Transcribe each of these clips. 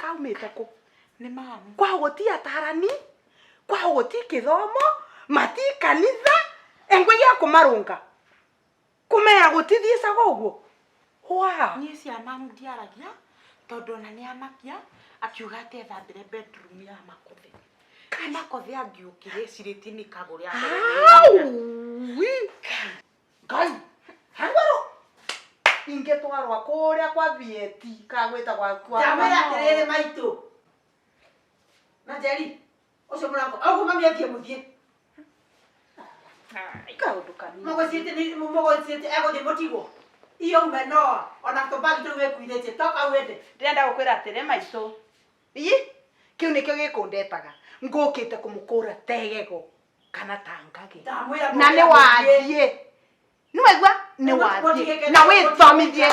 kaumite ku ni mami kwa goti atarani kwa goti kithomo mati kanitha engwe ya kumarunga kumea gutithisa goguo wow ni ciana ndiaragia tondu na ni amakia akiuga ati ethambire bedroom ya makothe makothe angiukire ciriti ni kaguri wi ngai hangoro ingetwarwa kuria kwa vieti kagwita kwa Jamera terere maitu na jeri ucio murango augu mami athie muthie ikaundukani mogociete agothie mutigo iyo meno ona tobagi tu wekuithetie toka wende ndenda gukwira atire maitu kiu nikio gikundetaga ngukite kumukura tegego kana tangage na ni wathie niwaigua ni wathie na withomithie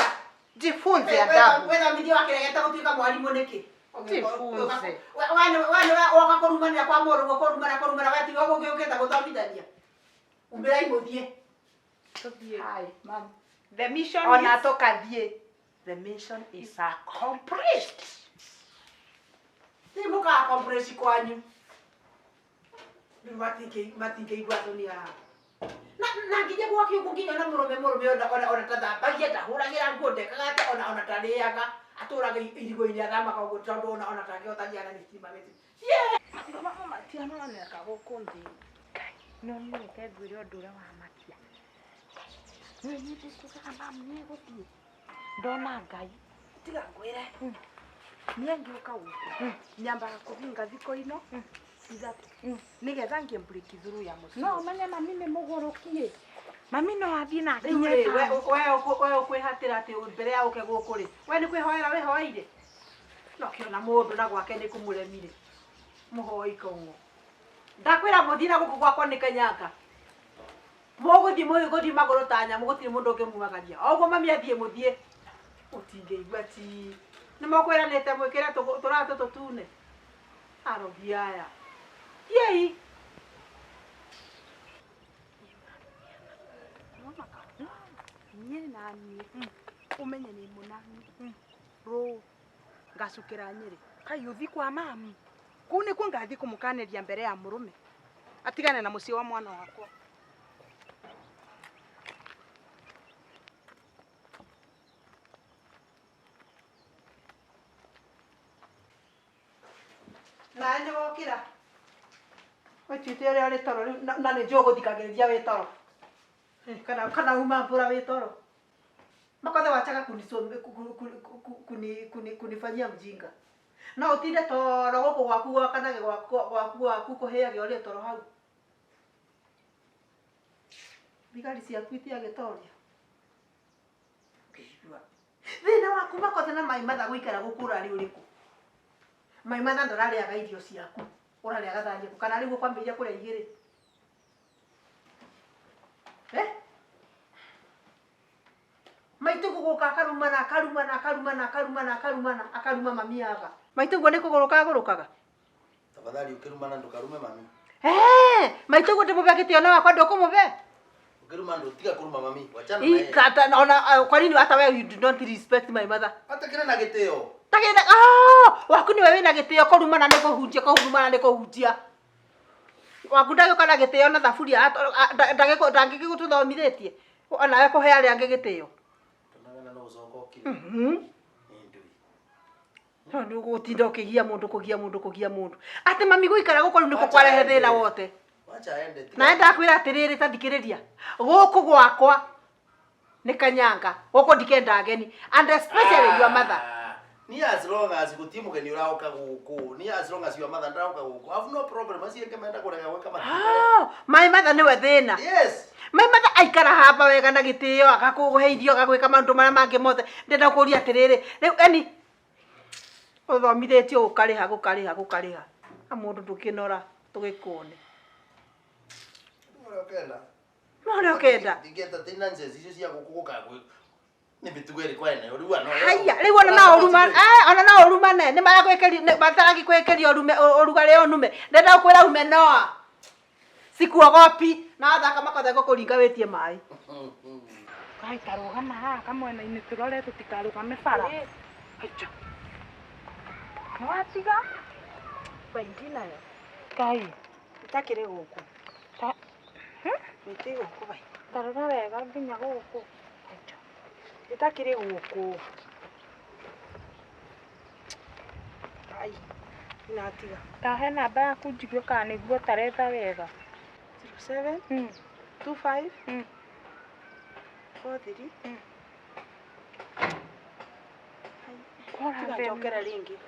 jifunze adabu wethomithie wakiregeta gutuika mwarimu niki jifunze wane oka kurumania kwa morugo kurumana wetiga gugiukita guthomithania umbirai muthie hi mom the mission ona tokathie the mission is accomplished ni muka accomplish kwanyu matinge igwa dunia na ngije gwaki ukunginya na murume ona tathambagia ndahuragira nguo kagate ona tariaga aturaga irigo-ini athama koguo tondu ona tangihotania na nistima meti mama matiano na neka gukundi no ni ngegwire undu ura wa makia ni ndikuga mami ni guthie ndona ngai tiga ngwire nie ngiuka guku nyambaga kuvinga thiko ino ithatu nigetha ngiembreak through ya mucio no manya mami ni mugurukie mami no athie na we ukwihatira ati mbere ya uke guku ri we ni kwihoera wihoeire no kiona mundu na gwake ni kumuremire muhoi kongo ndakwira muthina guku gwakwa ni kanyaka muguthi muguthi maguru tanya mugutiri mundu ukimumagaria oguo mami athie muthie utingeigua ti ni mukwiranite mwikire turatu tutune arogi aya yei nie nani umenye ni munani ro ngacukira nyiri kai uthi kwa mami kuu nikuo ngathi kumukaniria mbere ya murume atigane na mucio wa mwana wakwa na ni wokira wachite uri ari toro na ni jogo thikagiriria wi toro kana uma mbura wi toro makothe wachaga kunifanyia mjinga na utinde toro guku gwaku kana gwaku kuheage uri toro hau bigari ciaku itiagitoria kishua thina waku makothe na mai matha guikara gukura ri uriku mai matha ndorariaga irio ciaku urariaga thani kana rigu kwambiria kuria igiri maitu guguka akaruma mami aga maitu ngo ni kuguruka gurukaga tafadhali ukirumana ndukarume mami maitu ngo ndimube gitio na wakwa ndukumuve ukiruma ndutiga kuruma mami wachana naye ikata ona kwa nini hata wewe you do not respect my mother hata kile na gitio tagenda waku ni wewe na gitio kurumana ni kuhunjia waku ndagioka na gitio na thaburia ndangigututhomithitie ona we kuhe ari angi gitio tunangana na uzongo kile ndio gutinda ukigia mundu ati mami guikara guko niko kwarehe thina wote wacha aende na ndakwira atiriri tandikiriria guku gwakwa ni kanyanga guku ndikenda ageni and especially your mother ni as long as gutimugeni urauka guku ni as long as your mother ndauka guku have no problem asienge menda kurega weka my mother ni we thina yes my mother aikara hapa wega na gitio akakuheithio agagwika maundu mara mangi mothe ndenda kuria atiriri riu eni uthomithitio gukariha amundu ndukinora tugikone no kenda digeta tenanze zicio cia gukuguka gwe ni bitugeri kwene uriwa no haya riu ona na urumane ni mara gwekeri batagi gwekeri orugare onume ndenda kwira ume noa sikuogopi na thaka makothe gukuringa witie mai kai karugama haha kamwena-ini turore tutikarugame bara Mwatiga? Baindi nayo. Kai. Itakĩrĩ gũkũ. Ta. Mĩtĩ gũkũ bai. Tarora wega nginya gũkũ. Itakĩrĩ gũkũ. Ai. Inatiga. Tahe namba yaku njigue kana nĩguo taretha wega. 07 25 43 Kora Jokera ringi.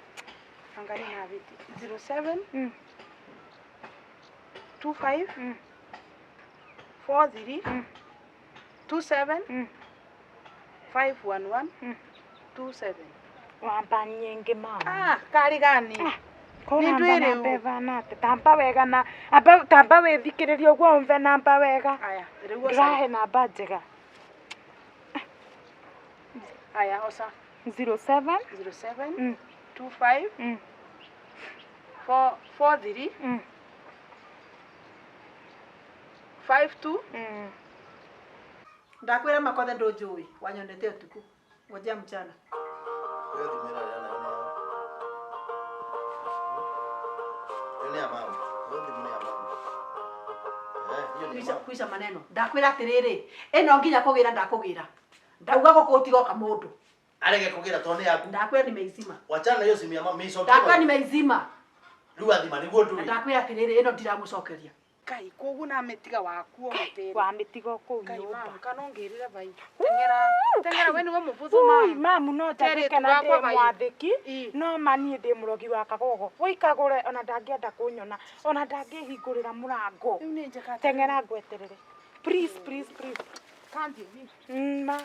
Angalia na viti. 07 25 43 27 511 27. Wamba nyingi mama. Ah, kari gani? Kora Nindwire namba ivana ati tamba wega na amba tamba withikiririe uguo umve namba wega. Aya, Ndirahe namba njega. Aya, osa. 07 07 25 43 52. Ndakwira makothe ndunjui wanyonete utuku. Ngojea mchana. Wewe dhimira yana ya mama. Wewe dhimira ya mama. Hiyo ni mama. Kuisha maneno. Ndakwira atiriri, eno nginya kugira ndakugira. Ndauga gukutigoka mundu. Arege kugira tone yaku. Ndakwira nimeizima. Wachana hiyo simu ya mama miso. Ndakwira nimeizima. Riu athima niguo ndui. Ndakwira atiriri, eno ndiramucokeria. Kai koguo na metiga waku omutiri. Wa mitigo kuu Kai nyumba. mamu kanongirira bai. Tengera we niwe mubuthu mamu. Mamu no njagike na ndi mwathiki no mani ndi murogi wa kagogo woikagure ona ndangĩenda kunyona ona ndangĩhingũrĩra mũrango teng'era ngweterere please Can't you? ma